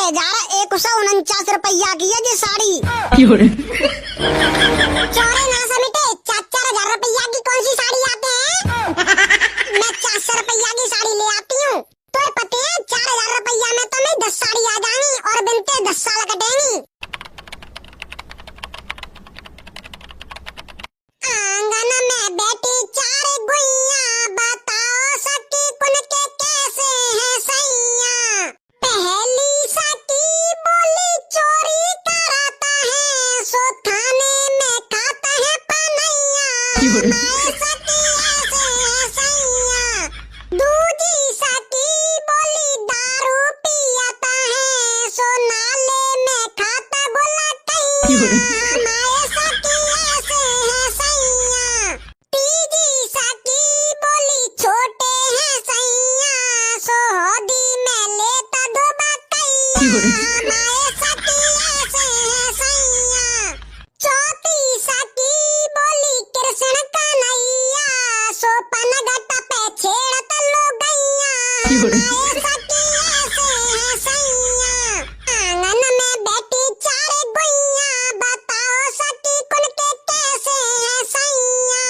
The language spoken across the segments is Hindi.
₹4,149 की है ये साड़ी। 4,000 रुपया की कौन सी साड़ी आते हैं? मैं 400 रुपया की साड़ी ले आती हूँ। तो पता है 4,000 रुपया में तो मैं 10 साड़ी आ जाएंगी और बिनते 10 साल कटेंगी। आंगन में बैठी 4 गुइया, बताओ सखी कुन के कैसे हैं सैया। पहली सखी बोली चोरी कराता है, सो थाने में खाता है पनैया। मैं सखी ऐसे है सैया। दूजी सखी बोली दारू पियाता है, सो नाले में खाता गोला कैया। मैं सखी ऐसे है सैया। तीजी सखी बोली छोटे हैं सैया, सो होदी में लेता धोबा कैया। मैं सखी ऐसे है सैया। चौथी सखी बोली कृष्ण कन्हैया, सो पनघट पे छेड़त लो गैया। मैं सखी ऐसे है सैया। आंगन में बैठी 4 गुइया, बताओ सखी कुन के कैसे है सैया।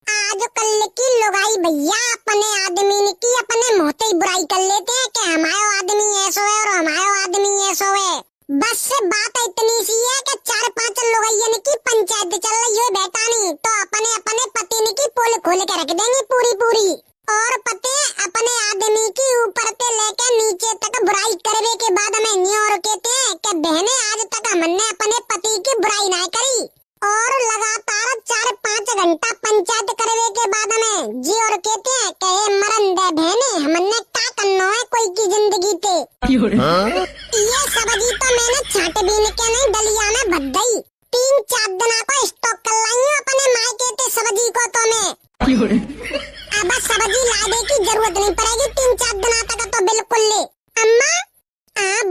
आजकल की लुगाई भैया अपने आदमी की अपने मोहते ही बुराई कर लेते हैं कि हमारा आदमी ऐसो है और हमारा आदमी ऐसो है। बस से बात इतनी सी है कि 4-5 लुगाइयन की पंचायत चल रही है बेटानी, तो अपने अपने पति की पोल खोल के रख देंगे पूरी पूरी। और पते अपने आदमी की ऊपर से लेकर नीचे तक बुराई करने के बाद हमें न्योर कहते हैं कि बहने आज तक हमने अपने पति की बुराई नहीं करी। और लगातार 4-5 घंटा पंचायत करने के बाद में जी और कहते हैं कि मरन दे बहने हमने क्या करना है कोई की जिंदगी ते। ये सब्जी तो मैंने छांटबीन के नहीं डलिया में भर गई। 3-4 दिन को स्टॉक कर लाई हूँ अपने मायके ते सब्जी को तो मैं। अब सब्जी लाने की जरूरत नहीं पड़ेगी 3-4 दिन तक तो बिल्कुल ले। अम्मा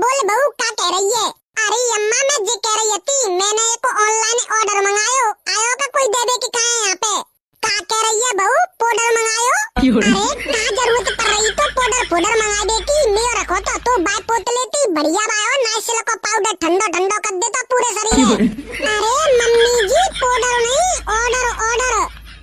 बोल बहू क्या कह रही है? अरे अम्मा मैं जी कह रही थी मैंने एक ऑनलाइन ऑर्डर मंगायो, आयो का कोई दे दे की कहा है यहाँ पे। क्या कह रही है बहू पाउडर मंगायो? अरे क्या जरूरत पड़ रही तो पाउडर मंगा दे की मैं रखो तो तू बाय पोत लेती बढ़िया बायो नाइसिल को पाउडर ठंडो ठंडो कर देता पूरे शरीर में। अरे मम्मी जी पाउडर नहीं ऑर्डर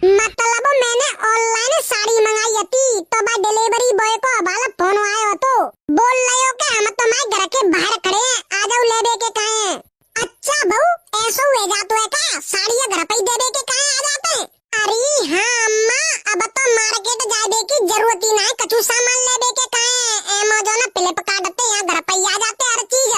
मतलब मैंने ऑनलाइन साड़ी मंगाई थी तो बा डिलीवरी बॉय को हवाला फोन आयो तो बोल रहे हो कि हम तुम्हारे घर के बाहर खड़े हैं आ जाओ ले दे के कहे हैं। अच्छा बहू ऐसा हुए जातो है क्या साड़ी घर पे दे दे के कहे आ जाते हैं? अरे हाँ अम्मा अब तो मार्केट जा दे की जरूरत ही नहीं कछु सामान ले दे के कहे अमेज़न फ्लिपकार्ट पे यहाँ घर पे आ जाते हर चीज।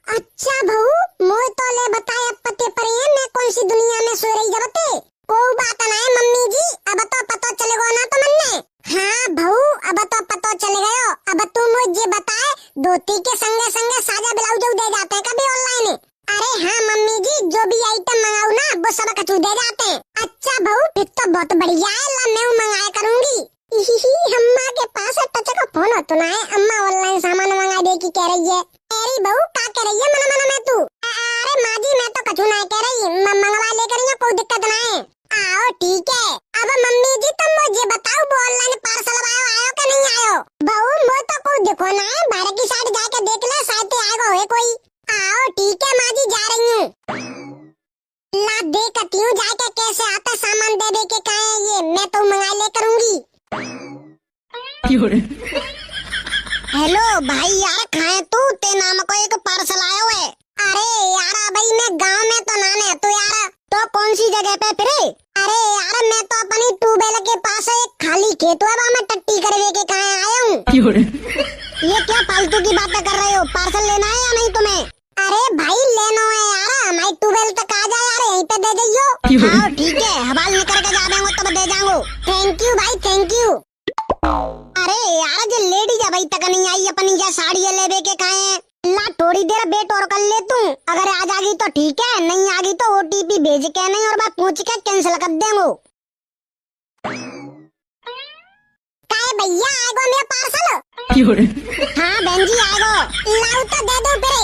अच्छा बहू मोय तो ले बताया पते पर मैं कौन सी दुनिया में सो रही जबते कोई बात नहीं मम्मी जी अब तो पता चलेगा ना तो मन्ने। हाँ बहू अब तो पता चल गयो। अब तू मुझे बताए धोती के संगे संगे साजा ब्लाउज दे जाते हैं कभी ऑनलाइन? अरे हाँ मम्मी जी जो भी आइटम मंगाऊ ना वो सब कछु दे जाते हैं। अच्छा बहू फिर तो बहुत बढ़िया है ला मैं मंगाया करूंगी। अम्मा के पास टच का फोन हो तो ना है अम्मा ऑनलाइन सामान मंगा दे की कह रही है। अरे बहू क्या कह रही है मन में तू? अरे माँ जी मैं तो कछु नहीं कह रही मंगवा लेकर कोई दिक्कत ना है। आओ ठीक है। अब मम्मी जी तुम मुझे बताओ वो ऑनलाइन पार्सल आयो कि नहीं आयो? बहू मैं तो कोई देखो ना है बाहर की साइड जाके देख ले शायद आएगा है कोई। आओ ठीक है माँ जी जा रही हूँ। ला देखती हूँ जाके कैसे आता सामान दे दे के कहे ये मैं तो मंगा ले करूँगी। हेलो भाई यार खाए तू ते नाम को एक पार्सल आयो है। अरे यार भाई मैं गांव में तो ना है तो यार तो कौन सी जगह पे फिरे? अरे यार मैं तो अपनी ट्यूबवेल के पास एक खाली खेत है वहाँ मैं टट्टी करवे के कहा आया हूँ। ये क्या फालतू की बातें कर रहे हो? पार्सल लेना है या नहीं तुम्हें? अरे भाई लेना है यार हमारी ट्यूबवेल तक आ जा यार यहीं पे दे जाइयो। हाँ ठीक है हवाल निकल के जा देंगे तब दे जाऊंगो। थैंक यू भाई थैंक यू। अरे यार जो लेडीज अभी तक नहीं आई अपनी या साड़ी लेवे के कहे हैं। ला थोड़ी देर वेट और कर ले तू अगर आ जागी तो ठीक है नहीं आ गई तो OTP भेज के नहीं और मैं पूछ के कैंसिल कर देंगो। काय भैया आएगो मेरा पार्सल? हाँ बहन जी आएगो लाओ तो दे दो फिर।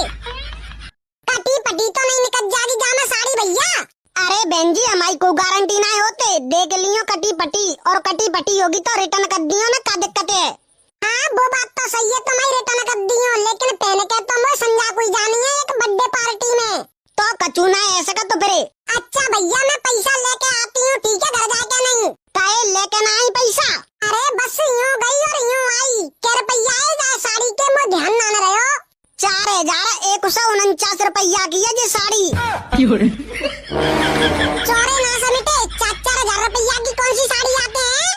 कटी पटी तो नहीं निकल जागी जा मैं साड़ी भैया? अरे बहन जी हमारी कोई गारंटी नहीं होते देख लियो कटी पटी और कटी पटी होगी तो रिटर्न कर दियो ना क्या दिक्कत है? हाँ वो बात तो सही है तुम्हारी रिटर्न कर दियो लेकिन पहले 4,149 की है ये साड़ी। चौरे ना समिटे 4,000 रुपया की कौन सी साड़ी आते हैं?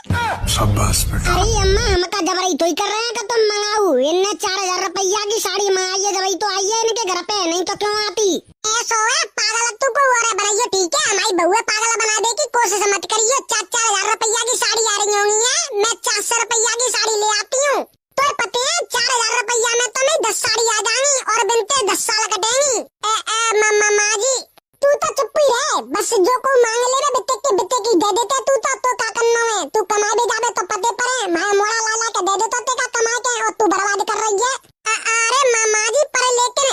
शाबाश बेटा। अरे अम्मा हम का जबरई तो ही कर रहे हैं कि तुम मंगाओ। इनने 4,000 रुपया की साड़ी मंगाई है, जबरई तो आई है इनके घर पे, नहीं तो क्यों आती? ऐसो है पागल तू को और बनाइयो, ठीक है? हमारी बहुए पागल बना दे की कोशिश मत करियो। 4,000 रुपया की साड़ी आ रही होंगी है, मैं 400 रुपया की साड़ी ले आती हूँ। तो पते हैं 4,000 रुपया में तो मैं 10 साड़ी आ जाएंगी और बिनते 10 साल कटेंगी। मामा जी तू तो चुप ही रह, बस जो को मांग ले रे बिते की दे देते तू तो का करना है? तू कमा भी जावे तो पते पर है, मैं मोड़ा ला के दे देता ते का कमा के और तू बर्बाद कर रही है। अरे मामा जी पर लेकिन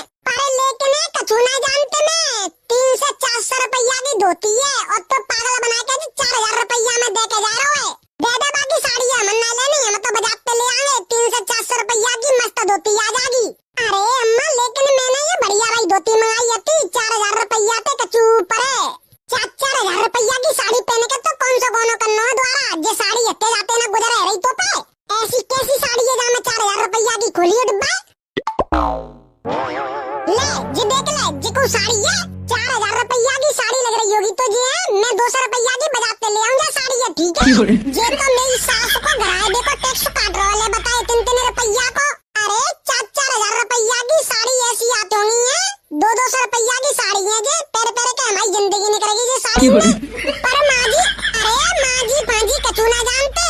कछु ना जानते मैं 300 से 400 रुपया की धोती है और तो पागल बना के 4,000 रुपया में दे के जा रहा है। दे दे बाकी साड़ी हम ना लेनी, हम तो बाजार पे ले आएंगे। 300 से 400 रुपया की मस्त धोती आ जाएगी। अरे अम्मा लेकिन मैंने ये बढ़िया भाई धोती मंगाई थी 4,000 रुपया पे, कचू पर है। 4,000 रुपया की साड़ी पहने के तो कौन सा कोनो करना है द्वारा, जे साड़ी हटे जाते ना गुजर रही तो पे ऐसी कैसी साड़ी है जहाँ 4,000 रुपया की खोली डिब्बा ले जी देख ले जी को साड़ी है 4,000 रुपया की साड़ी लग रही होगी तो जी है, मैं 200 रुपया की बाजार पे ले आऊंगा साड़ी है, ठीक है? जे तो मेरी सास को घराए देखो टैक्स काट रहा है, बताए 3-3 रुपया को। अरे 4,000 रुपया की साड़ी ऐसी आती होंगी है, 200 रुपया की साड़ी है जे तेरे के हमारी जिंदगी निकलेगी जे साड़ी में। पर माँ जी भांजी कचू ना जानते,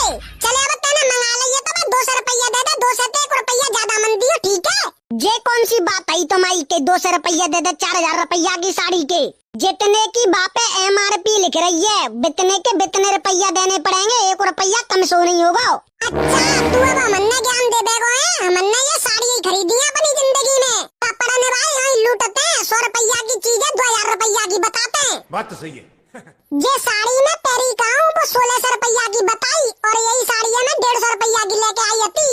चले अब तेने मंगा लिया तो मैं 200 रुपया दे दे, 200 से 1 रुपया ज्यादा मन दियो, ठीक है? जे कौन सी बात आई तुम्हारी के 200 रुपया दे दे 4,000 रुपया की साड़ी के? जितने की बात है MRP लिख रही है, बितने रुपया देने पड़ेंगे, 1 रुपया कम सो नहीं होगा। अच्छा तू अब हमने ज्ञान दे देगो है, हमने ये साड़ी खरीदी है अपनी जिंदगी में, पापड़ ने भाई यहाँ लूटते हैं 100 रुपया की चीज है 2,000 रुपया की बताते हैं। बात तो सही है। ये साड़ी में तेरी कहूँ वो 1,600 रुपया की बताई और यही साड़ी है मैं 150 रुपया की लेके आई थी।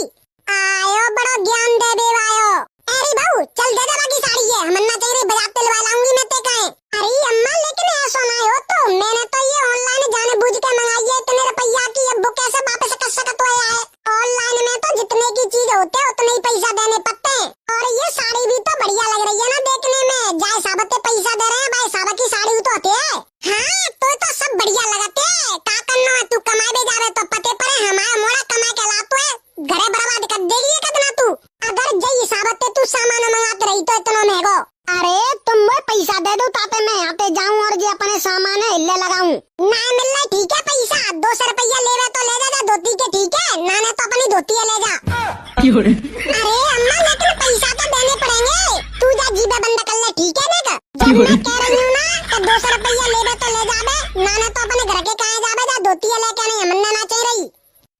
आयो बड़ा ज्ञान दे दे आयो। अरे बाबू चल दे दे बाकी साड़ी है, हमन्ना चाहिए बाजार पे लगा लाऊंगी मैं ते कहे। अरे अम्मा लेकिन ऐसा ना हो, तो मैंने तो ये ऑनलाइन जाने बुझ के मंगाई है इतने रुपया की, अब वो कैसे वापस कर सकता है? ऑनलाइन में तो जितने की चीज होते है उतने ही पैसा देने पड़ते हैं। और ये साड़ी भी तो बढ़िया लग रही है ना देखने में, जाए साबते पैसा दे रहे हैं भाई साबत की साड़ी तो होती है। हाँ तो सब बढ़िया लगते है, का करना है? तू कमाए भी जावे तो पते पर हमारा मोड़ा कमाए के लातो है, घरे बर्बाद कर देगी कितना तू, अगर जय साबते तू सामान मंगाते रही तो इतना महंगो। अरे तुम मुझे पैसा दे दो ताते मैं आते जाऊं और जो अपने सामान है हिल्ले लगाऊं। ना मिल रहा ठीक है पैसा, 200 रुपया लेवे तो ले जा धोती के, ठीक है? ना ने तो अपनी धोती ले जा। अरे अम्मा लेकिन पैसा तो देने पड़ेंगे, तू जा जीबे बंद कर ले, ठीक है? देख जब मैं कह रही हूँ ना कि 200 रुपया लेवे तो ले जाबे, ना ने तो अपने घर के कहे जाबे जा धोती लेके नहीं, हमने ना चाहिए रही।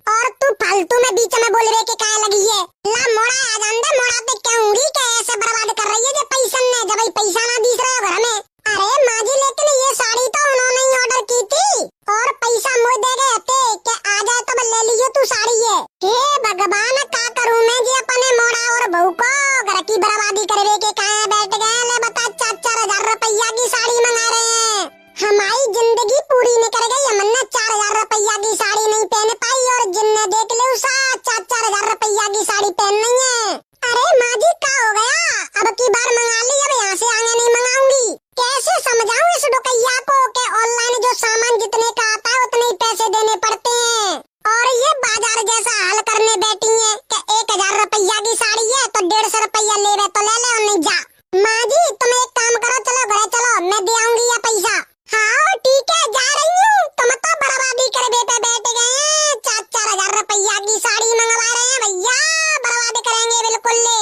और तू फालतू में बीच में बोल रहे के कहे लगी है, ला मोड़ा आ जान दे, मोड़ा पे कहूंगी कि ऐसे बर्बाद कर रही है जो पैसा ने, जब भाई पैसा ना दिस रहा घर में। अरे माँ जी लेकिन ये साड़ी तो उन्होंने ही ऑर्डर की थी और पैसा मुझे दे गए थे कि आ जाए तो ले लीजिए तू साड़ी है। हे भगवान का करूँ मैं जी अपने मोड़ा और बहू को घर की बर्बादी करवे के कहे बैठ गए। ले बता 4,000 रुपया की साड़ी मंगा रहे हैं, हमारी जिंदगी पूरी नहीं कर गई, हमने 4,000 रुपया की साड़ी नहीं पहन पाई और जिनने देख ले उसा 4,000 रुपया की साड़ी पहन नहीं है। अरे माँ जी क्या हो गया, अब की बार मंगा ली, अब यहाँ से आगे नहीं मंगाऊंगी। कैसे समझाऊं इस डुकैया को कि ऑनलाइन जो सामान जितने का आता है उतने ही पैसे देने पड़ते हैं, और ये बाजार जैसा हाल करने बैठी है कि 1,000 रुपया की साड़ी है तो 150 रुपया लेवे तो ले ले और नहीं जा। माँ जी तुम एक काम करो, चलो घरे चलो, मैं दे आऊंगी ये पैसा। हाँ ठीक है जा रही हूँ, तुम तो बर्बादी कर बेटे बैठ गए, 4,000 रुपया की साड़ी मंगवा रहे हैं भैया, बर्बाद करेंगे बिल्कुल ले।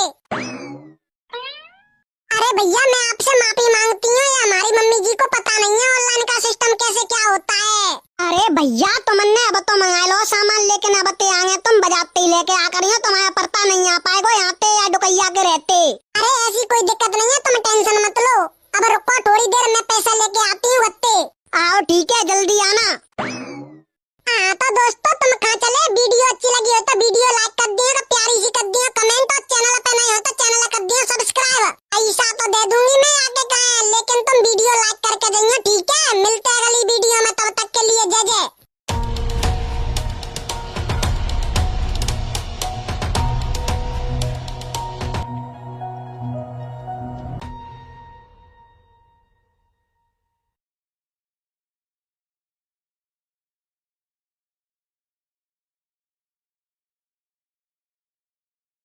अरे भैया मैं आपसे माफी मांगती हूँ, हमारी मम्मी जी को पता नहीं है ऑनलाइन का सिस्टम कैसे क्या होता है। अरे भैया तुमने अब तो मंगा लो सामान, लेकिन अब ते आगे तुम बजाते ही लेके आ करियो, तुम्हारा पता नहीं आ पाएगा यहाँ पे या डुकैया के रहते। अरे ऐसी कोई दिक्कत नहीं है, तुम टेंशन मत लो, अब रुको थोड़ी देर में पैसा लेके आती हूँ गत्ते। आओ ठीक है जल्दी आना। हाँ तो दोस्तों तुम कहाँ चले, वीडियो अच्छी लगी हो तो वीडियो लाइक कर दियो, प्यारी सी कर दियो कमेंट और चैनल